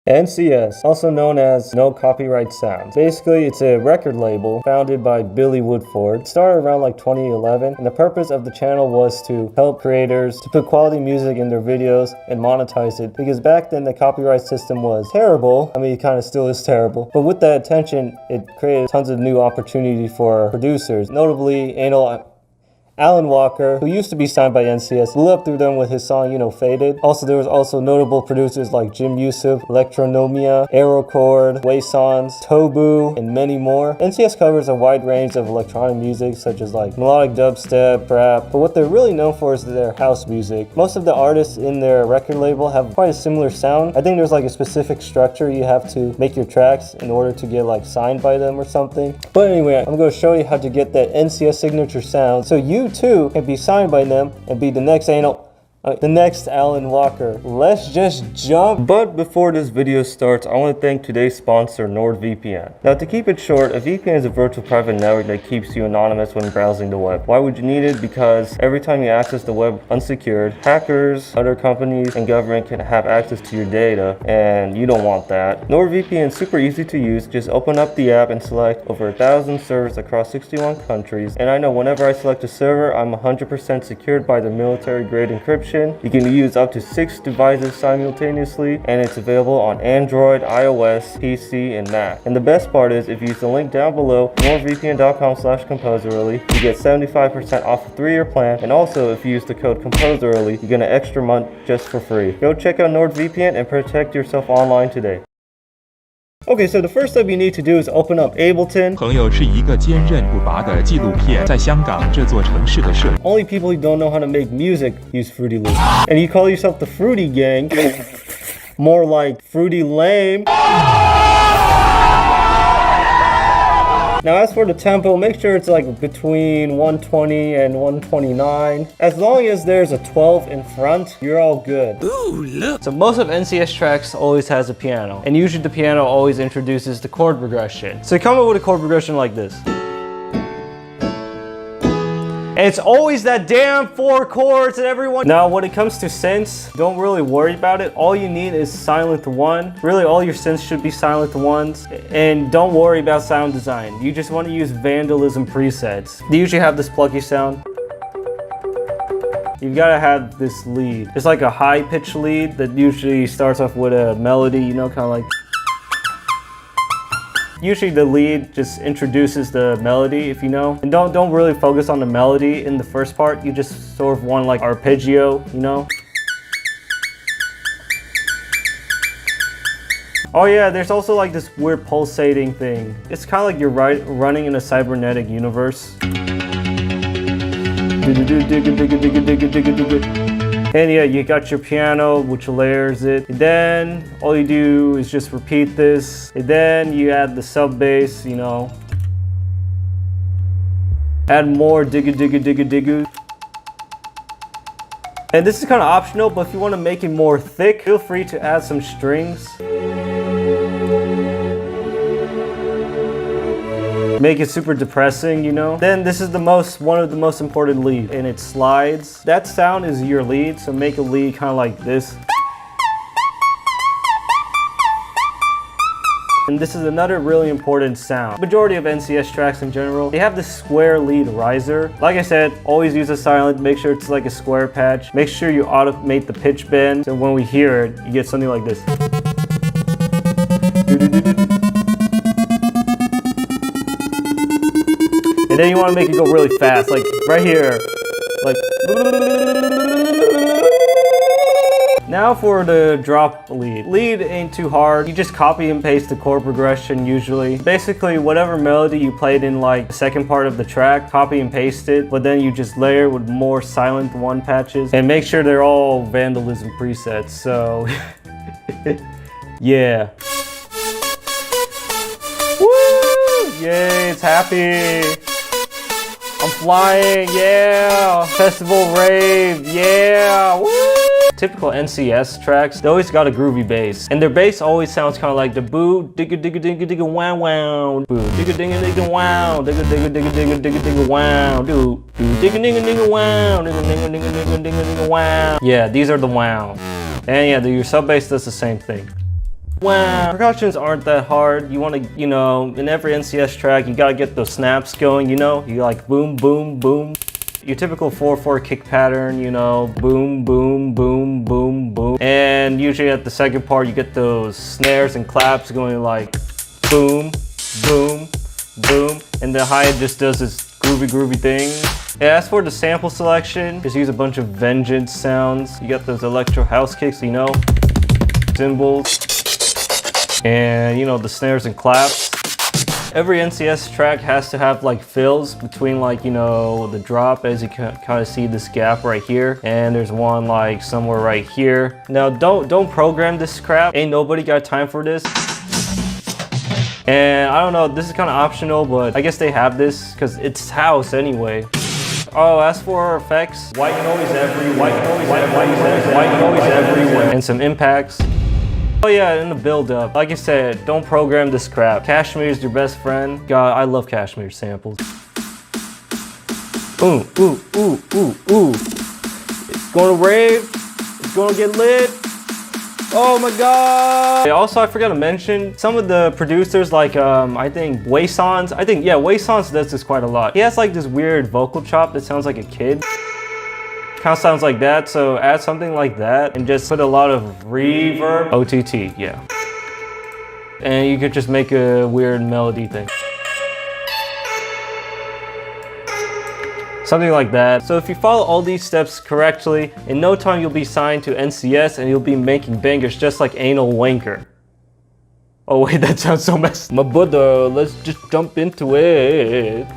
NCS, also known as No Copyright Sounds. Basically, it's a record label founded by Billy Woodford. It started around like 2011, and the purpose of the channel was to help creators to put quality music in their videos and monetize it, because back then the copyright system was terrible. I mean, it kind of still is terrible, but with that attention, it created tons of new opportunity for producers, notably Alan Walker, who used to be signed by NCS, blew up through them with his song, Faded. Also, there was also notable producers like Jim Yusuf, Electronomia, Aerochord, Waysons, Tobu, and many more. NCS covers a wide range of electronic music, such as like melodic dubstep, rap, but what they're really known for is their house music. Most of the artists in their record label have quite a similar sound. I think there's like a specific structure you have to make your tracks in order to get like signed by them or something. But anyway, I'm going to show you how to get that NCS signature sound, so you too can be signed by them and be the next Alan Walker. Let's just jump. But before this video starts, I want to thank today's sponsor, NordVPN. Now, to keep it short, a VPN is a virtual private network that keeps you anonymous when browsing the web. Why would you need it? Because every time you access the web unsecured, hackers, other companies, and government can have access to your data, and you don't want that. NordVPN is super easy to use. Just open up the app and select over 1,000 servers across 61 countries. And I know whenever I select a server, I'm 100% secured by the military-grade encryption. You can use up to 6 devices simultaneously, and it's available on Android, iOS, PC, and Mac. And the best part is, if you use the link down below, nordvpn.com/composerily, you get 75% off a 3-year plan. And also, if you use the code composerily, you get an extra month just for free. Go check out NordVPN and protect yourself online today. Okay, so the first step you need to do is open up Ableton. 朋友是一个坚韧不拔的纪录片，在香港这座城市的摄影。 Only people who don't know how to make music use Fruity Loops. And you call yourself the Fruity Gang. More like Fruity Lame. Now, as for the tempo, make sure it's like between 120 and 129. As long as there's a 12 in front, you're all good. Ooh, look. So most of NCS tracks always has a piano, and usually the piano always introduces the chord progression. So you come up with a chord progression like this. And it's always that damn 4 chords that everyone... Now, when it comes to synths, don't really worry about it. All you need is silent 1. Really, all your synths should be silent 1s. And don't worry about sound design. You just want to use Vandalism presets. They usually have this plucky sound. You've got to have this lead. It's like a high-pitched lead that usually starts off with a melody, kind of like... Usually the lead just introduces the melody, if you know. And don't really focus on the melody in the first part. You just sort of want like arpeggio, Oh yeah, there's also like this weird pulsating thing. It's kind of like you're running in a cybernetic universe. And yeah, you got your piano, which layers it. And then all you do is just repeat this. And then you add the sub bass, Add more digga. And this is kind of optional, but if you want to make it more thick, feel free to add some strings. Make it super depressing, Then this is one of the most important leads, and it slides. That sound is your lead, so make a lead kind of like this. And this is another really important sound. Majority of NCS tracks in general, they have this square lead riser. Like I said, always use a silent, make sure it's like a square patch. Make sure you automate the pitch bend, so when we hear it, you get something like this. And then you want to make it go really fast, like right here, like. Now for the drop lead. Lead ain't too hard. You just copy and paste the chord progression usually. Basically, whatever melody you played in like the second part of the track, copy and paste it, but then you just layer with more silent 1 patches and make sure they're all Vandalism presets, so yeah. Woo! Yay, it's happy. I'm flying, yeah! Festival rave, yeah! Woo! Typical NCS tracks, they always got a groovy bass. And their bass always sounds kind of like the boo, digga digga digga digga wow wow, boo, digga digga digga wow, digga digga digga digga digga digga wow, do, digga digga digga wow, digga digga digga digga digga digga wow. Yeah, these are the wow. And yeah, your sub bass does the same thing. Wow. Percussions aren't that hard. You want to, you know, in every NCS track, you gotta get those snaps going, you know? You like boom, boom, boom. Your typical 4/4 kick pattern, you know, boom, boom, boom, boom, boom. And usually at the second part, you get those snares and claps going like boom, boom, boom. And the hi-hat just does this groovy thing. Yeah, as for the sample selection, just use a bunch of Vengeance sounds. You got those electro house kicks, you know, cymbals, and you know, the snares and claps. Every NCS track has to have like fills between like, you know, the drop, as you can kind of see this gap right here. And there's one like somewhere right here. Now don't program this crap. Ain't nobody got time for this. And I don't know, this is kind of optional, but I guess they have this because it's house anyway. Oh, as for effects, white noise everywhere, white noise everywhere, and some impacts. Oh yeah, in the build-up, like I said, don't program this crap. Cashmere is your best friend. God, I love Cashmere samples. Ooh, ooh, ooh, ooh, ooh. It's gonna rave. It's gonna get lit. Oh my god! Also, I forgot to mention, some of the producers like, I think Waysons, Waysons does this quite a lot. He has like this weird vocal chop that sounds like a kid. Kind of sounds like that, so add something like that and just put a lot of reverb. OTT, yeah. And you could just make a weird melody thing. Something like that. So if you follow all these steps correctly, in no time you'll be signed to NCS and you'll be making bangers just like Anal Wanker. Oh wait, that sounds so messed up. My brother, let's just jump into it.